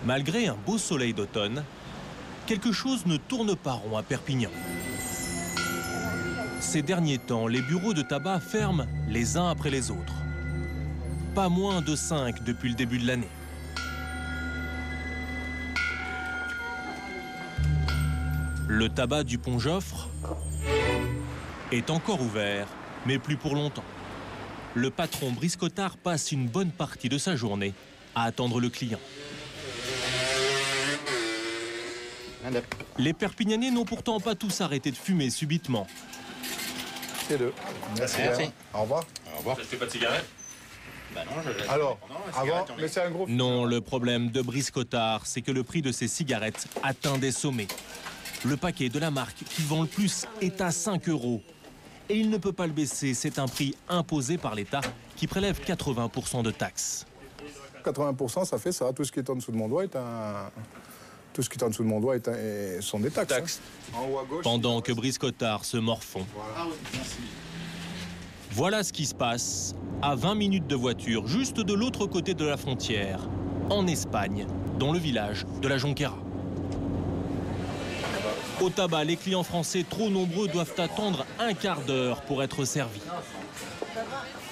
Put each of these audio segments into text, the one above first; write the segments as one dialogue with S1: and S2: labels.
S1: Malgré un beau soleil d'automne, quelque chose ne tourne pas rond à Perpignan. Ces derniers temps, les bureaux de tabac ferment les uns après les autres. Pas moins de 5 depuis le début de l'année. Le tabac du Pont-Joffre est encore ouvert, mais plus pour longtemps. Le patron Brice Cottard passe une bonne partie de sa journée à attendre le client. Les Perpignanais n'ont pourtant pas tous arrêté de fumer subitement.
S2: C'est deux. Merci. Au revoir.
S3: Au revoir. Vous achetez pas de cigarettes? Bah non,
S2: alors, avant, mais c'est un gros...
S1: Non, le problème de Brice Cottard, c'est que le prix de ses cigarettes atteint des sommets. Le paquet de la marque qui vend le plus est à 5 €. Et il ne peut pas le baisser, c'est un prix imposé par l'État qui prélève 80% de taxes.
S2: 80%, ça fait ça. Tout ce qui est en dessous de mon doigt est un... Tout ce qui est en dessous de mon doigt sont des taxes.
S1: En haut à gauche, pendant que Brice Cottard se morfond. Voilà ce qui se passe à 20 minutes de voiture, juste de l'autre côté de la frontière, en Espagne, dans le village de la Jonquera. Au tabac, les clients français trop nombreux doivent attendre un quart d'heure pour être servis.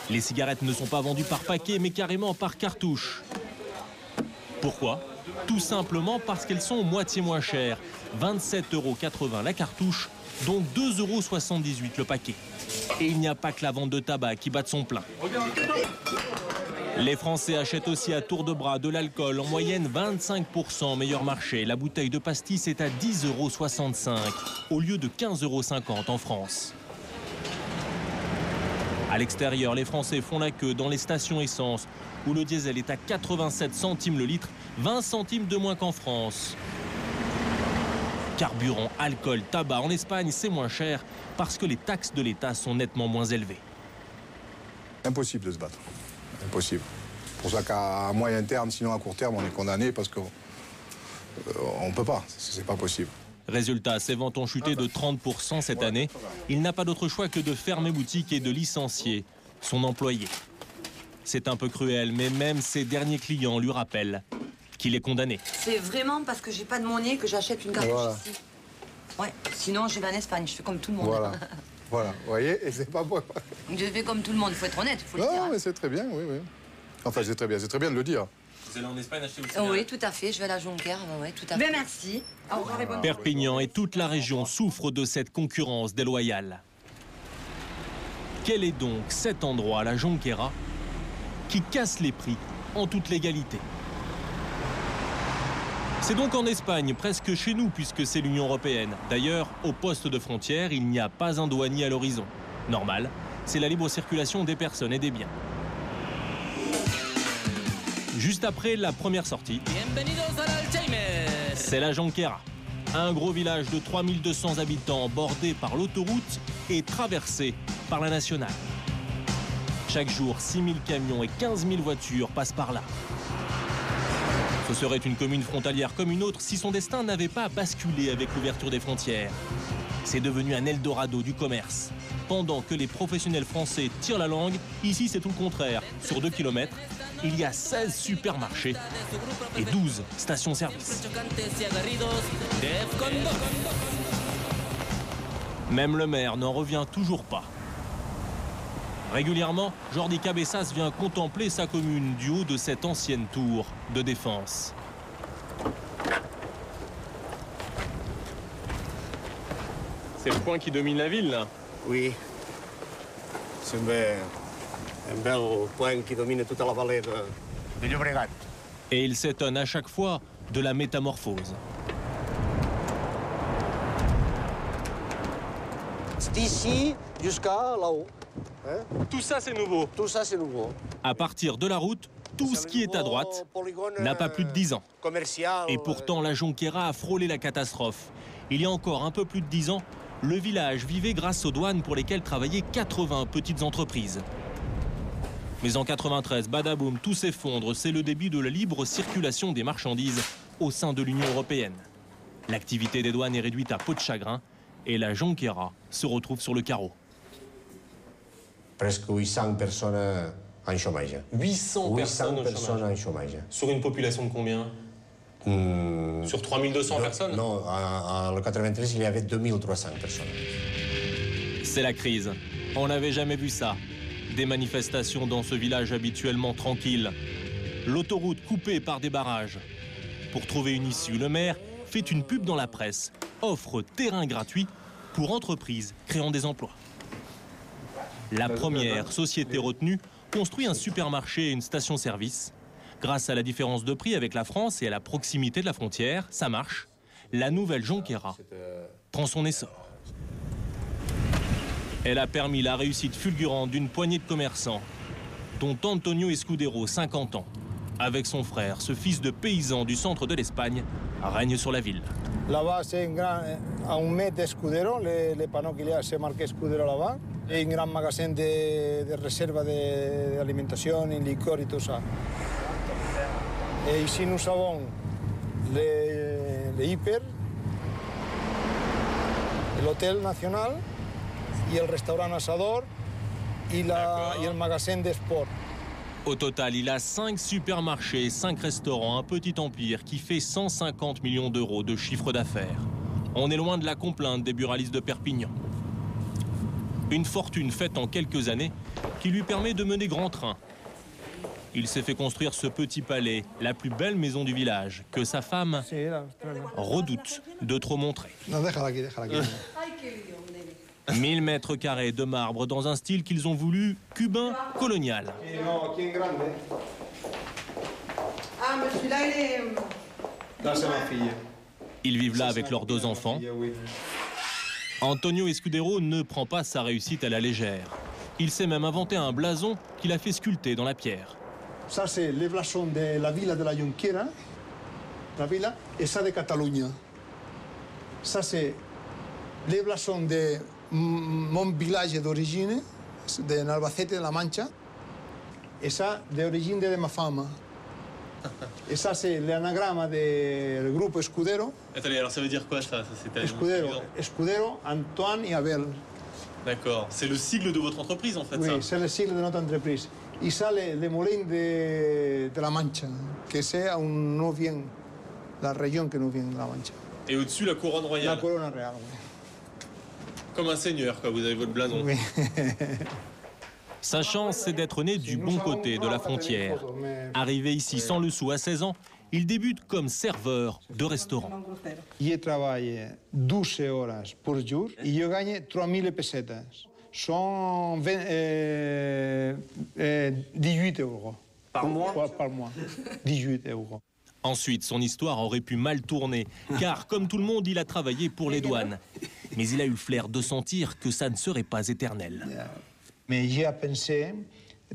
S1: Les cigarettes ne sont pas vendues par paquet, mais carrément par cartouche. Pourquoi ? Tout simplement parce qu'elles sont moitié moins chères. 27,80 € la cartouche, donc 2,78 € le paquet. Et il n'y a pas que la vente de tabac qui bat son plein. Les Français achètent aussi à tour de bras de l'alcool, en moyenne 25% meilleur marché. La bouteille de pastis est à 10,65 € au lieu de 15,50 € en France. À l'extérieur, les Français font la queue dans les stations essence, où le diesel est à 87 centimes le litre, 20 centimes de moins qu'en France. Carburant, alcool, tabac, en Espagne, c'est moins cher parce que les taxes de l'État sont nettement moins élevées.
S2: Impossible de se battre. Impossible. C'est pour ça qu'à moyen terme, sinon à court terme, on est condamné parce qu'on ne peut pas. C'est pas possible.
S1: Résultat, ses ventes ont chuté de 30% cette année. Il n'a pas d'autre choix que de fermer boutique et de licencier son employé. C'est un peu cruel, mais même ses derniers clients lui rappellent qu'il est condamné.
S4: C'est vraiment parce que j'ai pas de monnaie que j'achète une cartouche ici. Ouais, sinon je vais en Espagne, je fais comme tout le monde.
S2: Voilà, voilà. Vous voyez, et c'est pas moi.
S4: Je fais comme tout le monde, il faut être honnête, il faut le dire.
S2: Non, mais c'est très bien, oui, oui. Enfin, c'est très bien de le dire.
S1: Vous allez en Espagne acheter vos cigarettes?
S4: Oui, tout à fait, je vais à la Jonquera, oui, tout à fait. Ben merci. Au revoir et bonne
S1: Perpignan et toute la région souffrent de cette concurrence déloyale. Quel est donc cet endroit, la Jonquera, qui casse les prix en toute légalité? C'est donc en Espagne, presque chez nous, puisque c'est l'Union européenne. D'ailleurs, au poste de frontière, il n'y a pas un douanier à l'horizon. Normal, c'est la libre circulation des personnes et des biens. Juste après la première sortie, c'est la Jonquera, un gros village de 3200 habitants bordé par l'autoroute et traversé par la nationale. Chaque jour, 6000 camions et 15 000 voitures passent par là. Ce serait une commune frontalière comme une autre si son destin n'avait pas basculé avec l'ouverture des frontières. C'est devenu un Eldorado du commerce. Pendant que les professionnels français tirent la langue, ici c'est tout le contraire. Sur 2 km, il y a 16 supermarchés et 12 stations-service. Même le maire n'en revient toujours pas. Régulièrement, Jordi Cabezas vient contempler sa commune du haut de cette ancienne tour de défense. C'est le point qui domine la ville, là?
S5: Oui. C'est un bel point qui domine toute la vallée de Llobregat.
S1: Et il s'étonne à chaque fois de la métamorphose.
S5: C'est ici jusqu'à là-haut.
S1: Tout ça, c'est nouveau.
S5: Tout ça, c'est nouveau.
S1: À partir de la route, tout ce qui est à droite n'a pas plus de 10 ans. Et pourtant, la Jonquera a frôlé la catastrophe. Il y a encore un peu plus de 10 ans, le village vivait grâce aux douanes pour lesquelles travaillaient 80 petites entreprises. Mais en 93, badaboum, tout s'effondre. C'est le début de la libre circulation des marchandises au sein de l'Union européenne. L'activité des douanes est réduite à peau de chagrin et la Jonquera se retrouve sur le carreau.
S5: Presque 800 personnes en chômage.
S1: 800 personnes
S5: en chômage.
S1: Sur une population de combien?
S3: Sur 3200 personnes?
S5: Non, en 93, il y avait 2300 personnes.
S1: C'est la crise. On n'avait jamais vu ça. Des manifestations dans ce village habituellement tranquille. L'autoroute coupée par des barrages. Pour trouver une issue, le maire fait une pub dans la presse, offre terrain gratuit pour entreprises créant des emplois. La première société retenue construit un supermarché et une station-service. Grâce à la différence de prix avec la France et à la proximité de la frontière, ça marche. La nouvelle Jonquera prend son essor. Elle a permis la réussite fulgurante d'une poignée de commerçants, dont Antonio Escudero, 50 ans. Avec son frère, ce fils de paysan du centre de l'Espagne règne sur la ville.
S6: Là-bas, c'est à 1 mètre d'Escudero, les panneaux qu'il y a, c'est marqué Escudero là-bas. Et un grand magasin de réserve d'alimentation, de licor et tout ça. Et ici, nous avons les hyper, l'hôtel national, et le restaurant Asador, et le magasin de sport.
S1: Au total, il a 5 supermarchés, 5 restaurants, un petit empire qui fait 150 millions d'euros de chiffre d'affaires. On est loin de la complainte des buralistes de Perpignan. Une fortune faite en quelques années qui lui permet de mener grand train. Il s'est fait construire ce petit palais, la plus belle maison du village, que sa femme redoute de trop montrer. 1000 mètres carrés de marbre dans un style qu'ils ont voulu cubain colonial.
S4: Ah, mais celui-là, il est...
S6: Là, c'est ma fille.
S1: Ils vivent là avec leurs 2 enfants. Antonio Escudero ne prend pas sa réussite à la légère. Il s'est même inventé un blason qu'il a fait sculpter dans la pierre.
S6: Ça, c'est le blason de la villa de la Jonquera, la villa, et ça de Catalunya. Ça, c'est le blason de mon village d'origine, de Albacete de la Mancha, et ça, d'origine de ma femme. Et ça, c'est l'anagramme du groupe Escudero.
S3: Attendez, alors ça veut dire quoi ça?
S6: Escudero, Antoine et Abel.
S3: D'accord, c'est le sigle de votre entreprise en fait,
S6: Oui,
S3: ça?
S6: c'est le sigle de notre entreprise. Et ça, le moulin de la Mancha, que c'est nous vient, la région que nous vient de la Mancha.
S3: Et au-dessus, la couronne
S6: La
S3: royale?
S6: couronne reale, oui.
S3: Comme un seigneur, quoi, vous avez votre blason.
S6: Oui.
S1: Sa chance, c'est d'être né du bon côté de la frontière. Arrivé ici sans le sou à 16 ans, il débute comme serveur de restaurant.
S6: Je travaille 12 heures par jour et je gagne 3000 pesetas. Sont 18 euros.
S5: Par mois?
S6: Par mois. 18 euros.
S1: Ensuite, son histoire aurait pu mal tourner, car comme tout le monde, il a travaillé pour les douanes. Mais il a eu le flair de sentir que ça ne serait pas éternel.
S6: Mais j'ai pensé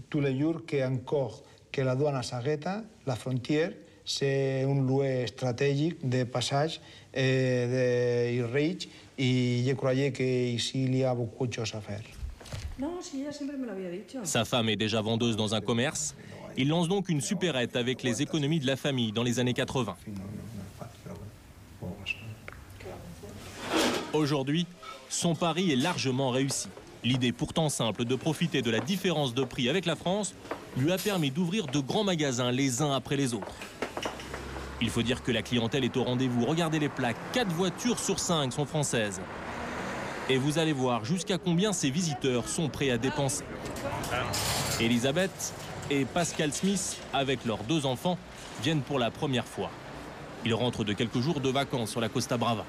S6: tous les jours qu'encore que la douane s'arrête, la frontière, c'est un lieu stratégique de passage de riche et je croyais qu'ici il y a beaucoup de choses à faire.
S7: Non, si, ella siempre me lo había dicho.
S1: Sa femme est déjà vendeuse dans un commerce. Il lance donc une supérette avec les économies de la famille dans les années 80. Aujourd'hui, son pari est largement réussi. L'idée pourtant simple de profiter de la différence de prix avec la France lui a permis d'ouvrir de grands magasins les uns après les autres. Il faut dire que la clientèle est au rendez-vous. Regardez les plaques, 4 voitures sur 5 sont françaises. Et vous allez voir jusqu'à combien ces visiteurs sont prêts à dépenser. Elisabeth et Pascal Smith, avec leurs 2 enfants, viennent pour la première fois. Ils rentrent de quelques jours de vacances sur la Costa Brava.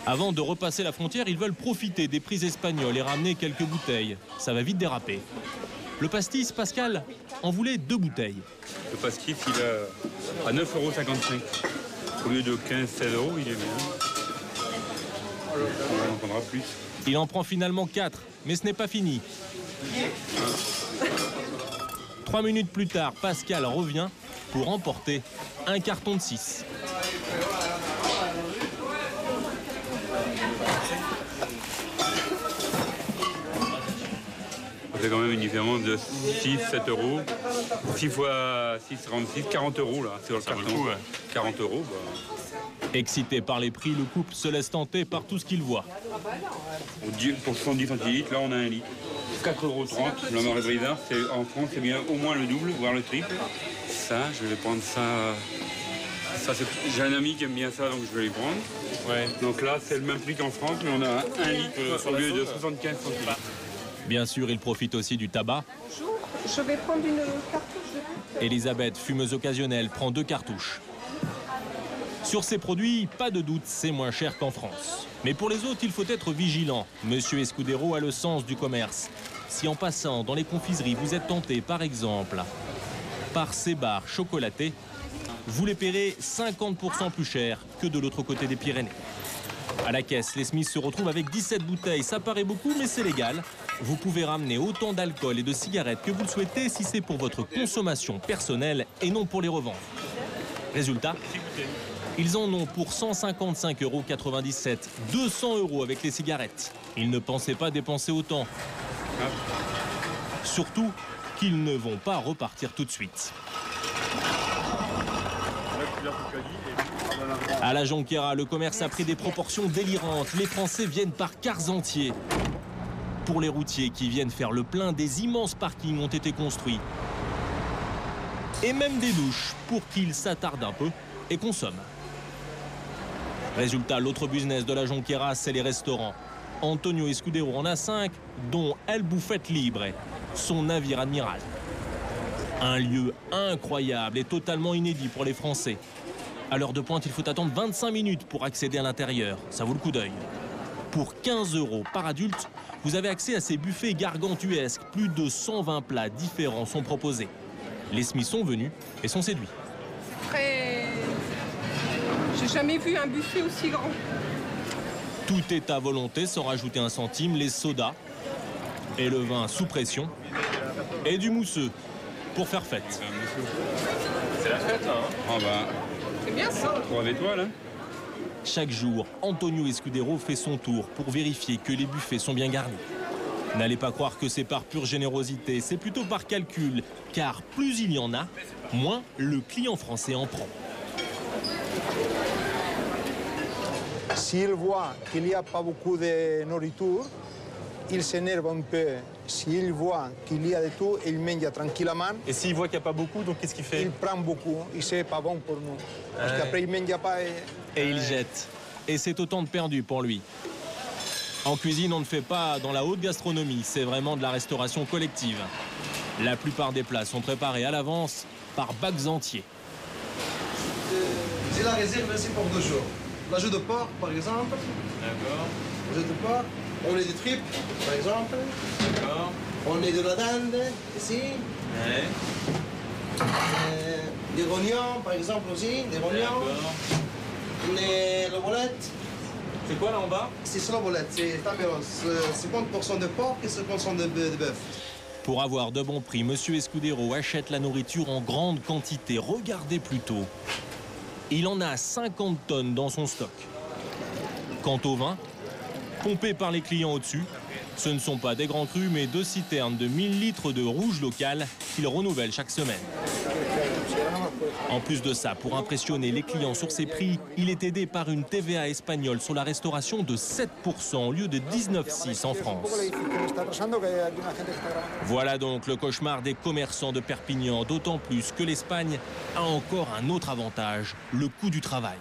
S1: Avant de repasser la frontière, ils veulent profiter des prix espagnols et ramener quelques bouteilles. Ça va vite déraper. Le pastis, Pascal, en voulait 2 bouteilles.
S8: Le pastis, il est à 9,55 €. Au lieu de 15-16 €, il est bien. On en prendra plus.
S1: Il en prend finalement 4, mais ce n'est pas fini. 3 minutes plus tard, Pascal revient pour emporter un carton de 6.
S8: C'est quand même une différence de 6-7 €. 6 fois 6, 36, 40 € là, sur le carton. 40 €.
S1: Excité par les prix, le couple se laisse tenter par tout ce qu'il voit.
S8: Pour 70 centilitres, là on a 1 litre. 4,30 €. La marée brisard, en France, c'est bien au moins le double, voire le triple. Ça, je vais prendre ça J'ai un ami qui aime bien ça, donc je vais les prendre.
S3: Ouais.
S8: Donc là, c'est le même prix qu'en France, mais on a 1 litre au lieu de 75 centimes.
S1: Bien sûr, il profite aussi du tabac.
S7: Bonjour, je vais prendre une cartouche de pute.
S1: Elisabeth, fumeuse occasionnelle, prend 2 cartouches. Sur ces produits, pas de doute, c'est moins cher qu'en France. Mais pour les autres, il faut être vigilant. Monsieur Escudero a le sens du commerce. Si en passant dans les confiseries, vous êtes tenté, par exemple, par ces barres chocolatées, vous les paierez 50% plus cher que de l'autre côté des Pyrénées. À la caisse, les Smiths se retrouvent avec 17 bouteilles. Ça paraît beaucoup, mais c'est légal. Vous pouvez ramener autant d'alcool et de cigarettes que vous le souhaitez si c'est pour votre consommation personnelle et non pour les revendre. Résultat, ils en ont pour 155,97 €, 200 € avec les cigarettes. Ils ne pensaient pas dépenser autant. Surtout qu'ils ne vont pas repartir tout de suite. À la Jonquera, le commerce a pris des proportions délirantes. Les Français viennent par quarts entiers. Pour les routiers qui viennent faire le plein, des immenses parkings ont été construits. Et même des douches pour qu'ils s'attardent un peu et consomment. Résultat, l'autre business de la Jonquera, c'est les restaurants. Antonio Escudero en a 5, dont El Buffet Libre, son navire amiral. Un lieu incroyable et totalement inédit pour les Français. À l'heure de pointe, il faut attendre 25 minutes pour accéder à l'intérieur. Ça vaut le coup d'œil. Pour 15 € par adulte, vous avez accès à ces buffets gargantuesques. Plus de 120 plats différents sont proposés. Les Smiths sont venus et sont séduits.
S7: Après, j'ai jamais vu un buffet aussi grand.
S1: Tout est à volonté, sans rajouter un centime. Les sodas et le vin sous pression et du mousseux pour faire fête.
S3: C'est la fête, là, hein?
S8: Ah bah,
S7: C'est bien ça.
S8: 3 étoiles, hein.
S1: Chaque jour, Antonio Escudero fait son tour pour vérifier que les buffets sont bien garnis. N'allez pas croire que c'est par pure générosité, c'est plutôt par calcul, car plus il y en a, moins le client français en prend.
S6: S'il voit qu'il n'y a pas beaucoup de nourriture, il s'énerve un peu. S'il voit qu'il y a de tout, il mange tranquillement.
S3: Et s'il voit qu'il n'y a pas beaucoup, donc qu'est-ce qu'il fait?
S6: Il prend beaucoup et c'est pas bon pour nous. Parce qu'après, il ne mange pas.
S1: Et il jette. Et c'est autant de perdu pour lui. En cuisine, on ne fait pas dans la haute gastronomie, c'est vraiment de la restauration collective. La plupart des plats sont préparés à l'avance par bacs entiers.
S9: C'est la réserve, c'est pour 2 jours. La joue de porc, par exemple.
S3: D'accord.
S9: La joue de porc. On est des tripes, par exemple.
S3: D'accord.
S9: On est de la dinde, ici.
S3: Ouais.
S9: Des rognons, par exemple, aussi. Des rognons. La bolette.
S3: C'est quoi, là, en bas?
S9: C'est sur la bolette. C'est environ 50% de porc et 50% de bœuf.
S1: Pour avoir de bons prix, Monsieur Escudero achète la nourriture en grande quantité. Regardez plutôt. Il en a 50 tonnes dans son stock. Quant au vin, pompé par les clients au-dessus, ce ne sont pas des grands crus, mais 2 citernes de 1000 litres de rouge local qu'il renouvelle chaque semaine. En plus de ça, pour impressionner les clients sur ses prix, il est aidé par une TVA espagnole sur la restauration de 7% au lieu de 19,6% en France. Voilà donc le cauchemar des commerçants de Perpignan, d'autant plus que l'Espagne a encore un autre avantage, le coût du travail.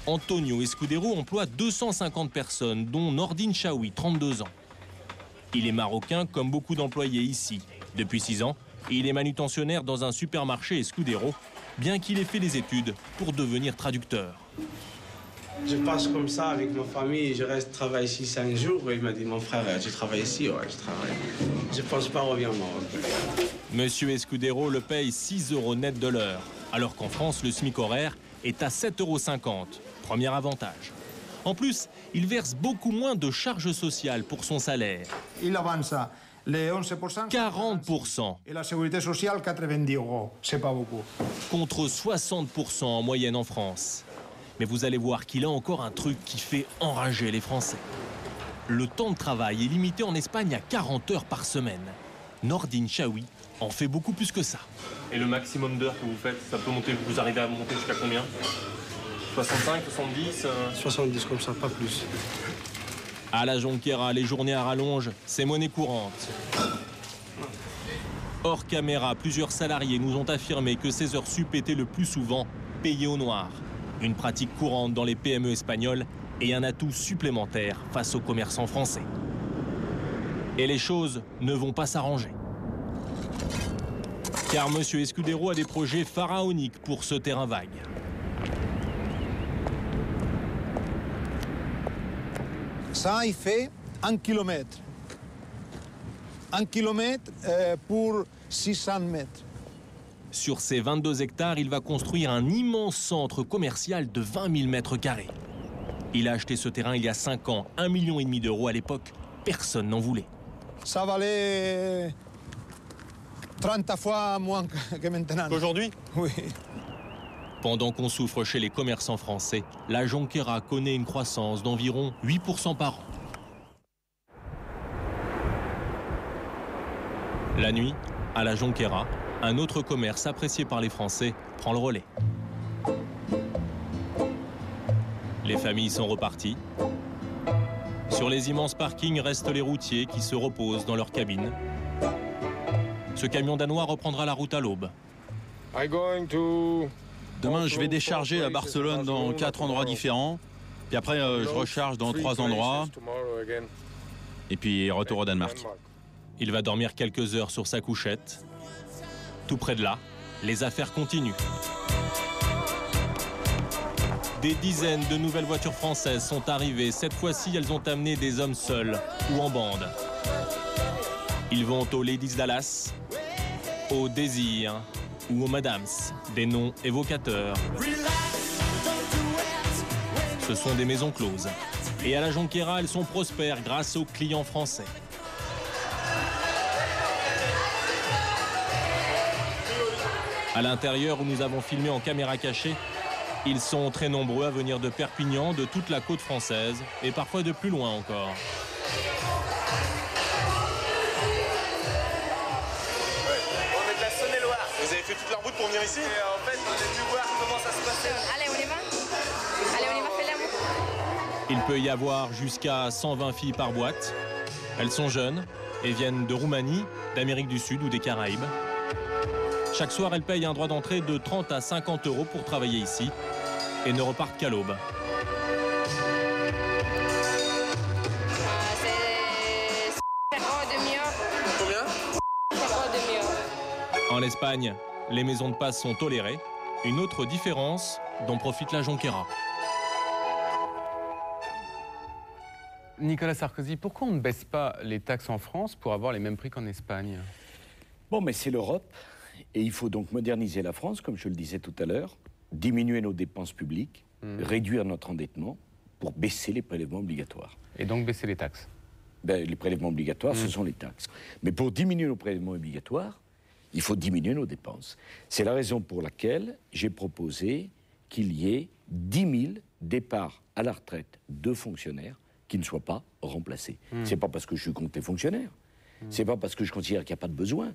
S1: Antonio Escudero emploie 250 personnes, dont Nordine Chaoui, 32 ans. Il est marocain comme beaucoup d'employés ici. Depuis 6 ans, il est manutentionnaire dans un supermarché Escudero, bien qu'il ait fait des études pour devenir traducteur.
S10: Je passe comme ça avec ma famille, je reste travailler ici 5 jours. Et il m'a dit, mon frère, tu travailles ici? Ouais, je travaille. Je pense pas revenir au Maroc.
S1: Monsieur Escudero le paye 6 € net de l'heure, alors qu'en France, le SMIC horaire est à 7,50 €. Premier avantage. En plus, il verse beaucoup moins de charges sociales pour son salaire.
S6: Il avance les 11%.
S1: 40%.
S6: Et la sécurité sociale, 90 €. C'est pas beaucoup.
S1: Contre 60% en moyenne en France. Mais vous allez voir qu'il a encore un truc qui fait enrager les Français. Le temps de travail est limité en Espagne à 40 heures par semaine. Nordine Chaoui en fait beaucoup plus que ça.
S3: Et le maximum d'heures que vous faites, ça peut monter, vous arrivez à monter jusqu'à combien? 65, 70
S10: 70 comme ça, pas plus.
S1: À la Jonquera, les journées à rallonge, c'est monnaie courante. Hors caméra, plusieurs salariés nous ont affirmé que ces heures sup étaient le plus souvent payées au noir. Une pratique courante dans les PME espagnoles et un atout supplémentaire face aux commerçants français. Et les choses ne vont pas s'arranger. Car M. Escudero a des projets pharaoniques pour ce terrain vague.
S6: Ça, il fait 1 kilomètre. 1 kilomètre pour 600 mètres.
S1: Sur ces 22 hectares, il va construire un immense centre commercial de 20 000 mètres carrés. Il a acheté ce terrain il y a 5 ans, 1,5 million d'euros à l'époque. Personne n'en voulait.
S6: Ça valait 30 fois moins que maintenant.
S3: Aujourd'hui?
S6: Oui.
S1: Pendant qu'on souffre chez les commerçants français, la Jonquera connaît une croissance d'environ 8% par an. La nuit, à la Jonquera, un autre commerce apprécié par les Français prend le relais. Les familles sont reparties. Sur les immenses parkings restent les routiers qui se reposent dans leurs cabines. Ce camion danois reprendra la route à l'aube.
S11: Demain, je vais décharger à Barcelone dans 4 endroits différents. Puis après, je recharge dans 3 endroits. Et puis, retour au Danemark.
S1: Il va dormir quelques heures sur sa couchette. Tout près de là, les affaires continuent. Des dizaines de nouvelles voitures françaises sont arrivées. Cette fois-ci, elles ont amené des hommes seuls ou en bande. Ils vont aux Ladies Dallas, aux Désir ou aux Madams, des noms évocateurs. Ce sont des maisons closes. Et à la Jonquera, elles sont prospères grâce aux clients français. À l'intérieur, où nous avons filmé en caméra cachée, ils sont très nombreux à venir de Perpignan, de toute la côte française et parfois de plus loin encore.
S3: On est de la Saône-et-Loire. Vous avez fait toute la route pour venir ici? Et en fait, on est venu voir comment ça se passait.
S12: Allez, on y va? Allez, on y va, fais l'amour.
S1: Il peut y avoir jusqu'à 120 filles par boîte. Elles sont jeunes et viennent de Roumanie, d'Amérique du Sud ou des Caraïbes. Chaque soir, elles payent un droit d'entrée de 30 à 50 euros pour travailler ici et ne repartent qu'à l'aube.
S12: C'est demi-heure.
S3: Combien?
S12: Demi-heure.
S1: En Espagne, les maisons de passe sont tolérées. Une autre différence dont profite la Jonquera.
S13: Nicolas Sarkozy, pourquoi on ne baisse pas les taxes en France pour avoir les mêmes prix qu'en Espagne?
S14: Bon, mais c'est l'Europe. Et il faut donc moderniser la France, comme je le disais tout à l'heure, diminuer nos dépenses publiques, réduire notre endettement pour baisser les prélèvements obligatoires.
S13: Et donc baisser les taxes?
S14: Les prélèvements obligatoires, ce sont les taxes. Mais pour diminuer nos prélèvements obligatoires, il faut diminuer nos dépenses. C'est la raison pour laquelle j'ai proposé qu'il y ait 10 000 départs à la retraite de fonctionnaires qui ne soient pas remplacés. C'est pas parce que je suis contre les fonctionnaires, c'est pas parce que je considère qu'il n'y a pas de besoin,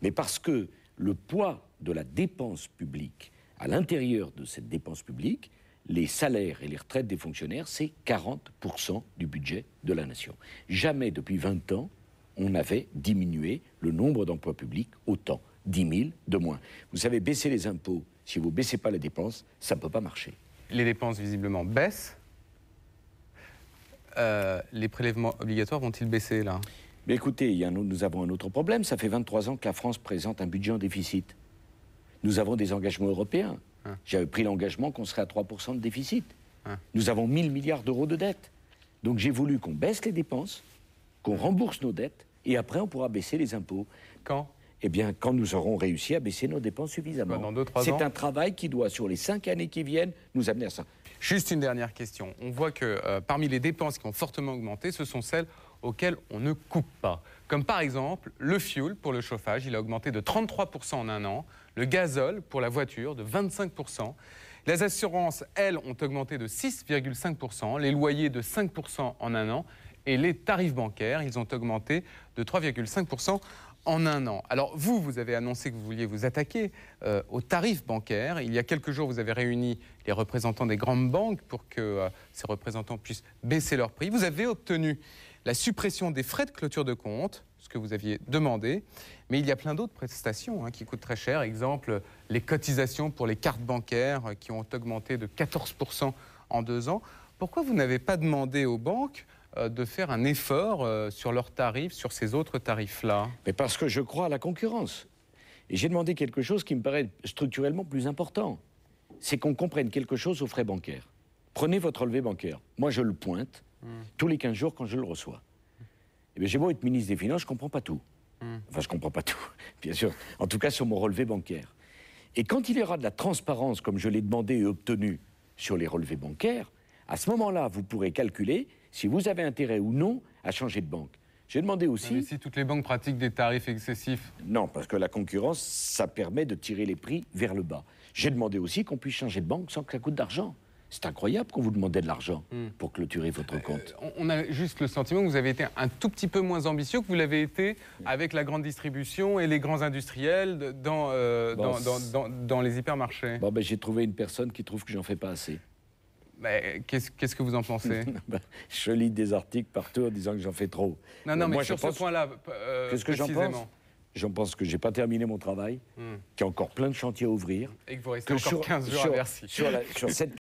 S14: mais parce que le poids de la dépense publique, à l'intérieur de cette dépense publique, les salaires et les retraites des fonctionnaires, c'est 40% du budget de la nation. Jamais depuis 20 ans, on avait diminué le nombre d'emplois publics autant. 10 000 de moins. Vous savez, baisser les impôts, si vous ne baissez pas les dépenses, ça ne peut pas marcher.
S13: Les dépenses, visiblement, baissent. Les prélèvements obligatoires vont-ils baisser, là?
S14: Mais écoutez, nous avons un autre problème. Ça fait 23 ans que la France présente un budget en déficit. Nous avons des engagements européens. J'avais pris l'engagement qu'on serait à 3% de déficit. Nous avons 1 000 milliards d'euros de dettes. Donc j'ai voulu qu'on baisse les dépenses, qu'on rembourse nos dettes, et après on pourra baisser les impôts.
S13: Quand?
S14: Eh bien, quand nous aurons réussi à baisser nos dépenses suffisamment.
S13: Dans 2-3 ans.
S14: C'est un travail qui doit, sur les 5 années qui viennent, nous amener à ça.
S13: Juste une dernière question. On voit que parmi les dépenses qui ont fortement augmenté, ce sont celles auxquelles on ne coupe pas. Comme par exemple le fioul pour le chauffage, il a augmenté de 33% en un an, le gazole pour la voiture de 25%, les assurances, elles, ont augmenté de 6,5%, les loyers de 5% en un an, et les tarifs bancaires, ils ont augmenté de 3,5% en un an. Alors vous avez annoncé que vous vouliez vous attaquer aux tarifs bancaires. Il y a quelques jours, vous avez réuni les représentants des grandes banques pour que ces représentants puissent baisser leurs prix. Vous avez obtenu la suppression des frais de clôture de compte ce que vous aviez demandé. Mais il y a plein d'autres prestations qui coûtent très cher. Exemple, les cotisations pour les cartes bancaires qui ont augmenté de 14% en 2 ans. Pourquoi vous n'avez pas demandé aux banques de faire un effort sur leurs tarifs, sur ces autres tarifs-là?
S14: Mais parce que je crois à la concurrence. Et j'ai demandé quelque chose qui me paraît structurellement plus important. C'est qu'on comprenne quelque chose aux frais bancaires. Prenez votre relevé bancaire. Moi, je le pointe tous les 15 jours quand je le reçois. Eh bien, j'ai beau être ministre des Finances, je ne comprends pas tout. Enfin, je ne comprends pas tout, bien sûr. En tout cas, sur mon relevé bancaire. Et quand il y aura de la transparence, comme je l'ai demandé et obtenu sur les relevés bancaires, à ce moment-là, vous pourrez calculer si vous avez intérêt ou non à changer de banque. J'ai demandé aussi...
S13: Mais si toutes les banques pratiquent des tarifs excessifs?
S14: Non, parce que la concurrence, ça permet de tirer les prix vers le bas. J'ai demandé aussi qu'on puisse changer de banque sans que ça coûte d'argent. C'est incroyable qu'on vous demandait de l'argent pour clôturer votre compte.
S13: On a juste le sentiment que vous avez été un tout petit peu moins ambitieux que vous l'avez été avec la grande distribution et les grands industriels dans les hypermarchés.
S14: Bon, j'ai trouvé une personne qui trouve que j'en fais pas assez.
S13: Qu'est-ce que vous en pensez?
S14: Je lis des articles partout en disant que j'en fais trop.
S13: Non, mais sur ce point-là,
S14: qu'est-ce que j'en pense? J'en pense que j'ai pas terminé mon travail, qu'il y a encore plein de chantiers à ouvrir.
S13: Et que vous restez encore 15 jours à Bercy.
S14: Sur cette